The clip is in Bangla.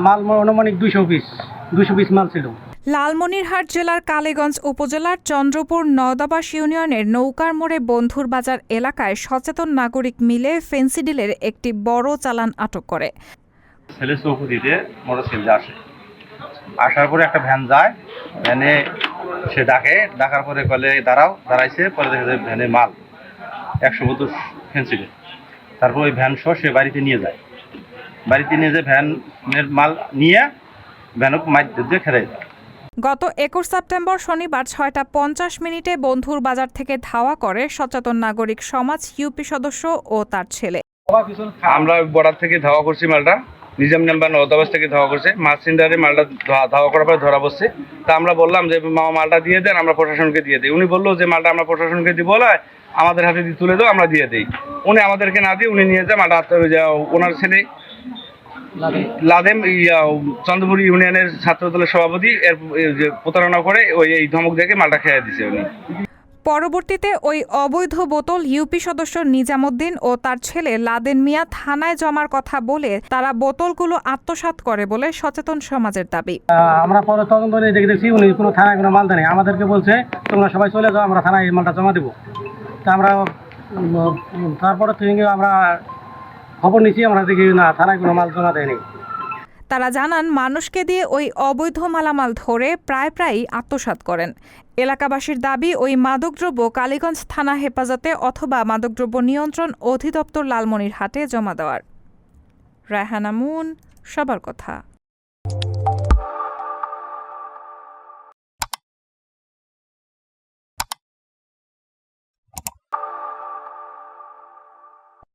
মাল অনুমানিক 200 পিস মাল ছিল। লালমনিরহাট জেলার কালীগঞ্জ উপজেলার চন্দ্রপুর নওদাবাস ইউনিয়নের নৌকার মোড়ে বন্ধুর বাজার এলাকায় সচেতন নাগরিক মিলে ফেন্সিডিলের একটি বড় চালান আটক করে। ছেলে চৌকুদিতে মোটরসাইকেল আসার পরে একটা ভ্যান যায়, ভ্যানে সে ডাকার পরে কলে দাঁড়াইছে, পরে দেখা যায় ভ্যানে মাল 100 বোতল ফেন্সিডিল। তারপর ওই ভ্যান সহ সে বাড়িতে নিয়ে যায়, ভ্যানের মাল নিয়ে ভ্যানক মাইর দিয়ে খেলে যায়। গত 21 সেপ্টেম্বর শনিবার 6টা 50 বন্ধুর বাজার থেকে ধাওয়া করে সচেতন নাগরিক সমাজ ইউপি সদস্য ও তার ছেলে। আমরা বর্ডার থেকে ধাওয়া করছি, মালটা নিজাম নাম্বার নওদাবাস থেকে ধাওয়া করছে, মাছ সেন্টারে মালটা ধাওয়া করার পরে ধরা পড়ছে। তা আমরা বললাম যে মালটা দিয়ে দেন, আমরা প্রশাসনকে দিয়ে দিই। উনি বললো যে মালটা আমরা প্রশাসনকে দিব না, আমাদের হাতে তুলে দাও, আমরা দিয়ে দিই। উনি আমাদেরকে না দিয়ে উনি নিয়ে যায় মালটা, ওনার ছেলে লাদেম চন্দ্রপুর ইউনিয়নের ছাত্রদলের সভাপতি এর যে প্রতারণা করে এই ধমক দেখে মালটা খেয়ে দিছে উনি। পরবর্তীতে ওই অবৈধ বোতল ইউপি সদস্য নিজামুদ্দিন ও তার ছেলে লাদেন মিয়া থানায় জমার কথা বলে তারা বোতলগুলো আত্মসাৎ করে বলে সচেতন সমাজের দাবি। আমরা পরে তদন্ত নিয়ে দেখছি উনি কোনো থানায় কোনো মাল দেয় নাই। আমাদেরকে বলছে তোমরা সবাই চলে যাও, আমরা থানায় এই মালটা জমা দেবো। তা আমরা তারপরে থেকে আমরা খবর নিচ্ছি, আমরা দেখি না থানায় কোনো মাল জমা দেয়নি। তারা জানান মানুষকে দিয়ে ওই অবৈধ মালামাল ধরে প্রায়ই আত্মসাৎ করেন। এলাকাবাসীর দাবি ওই মাদকদ্রব্য কালীগঞ্জ থানা হেফাজতে অথবা মাদকদ্রব্য নিয়ন্ত্রণ অধিদপ্তর লালমনিরহাটে জমা দেওয়ার। রায়হানা মুন, সবার কথা।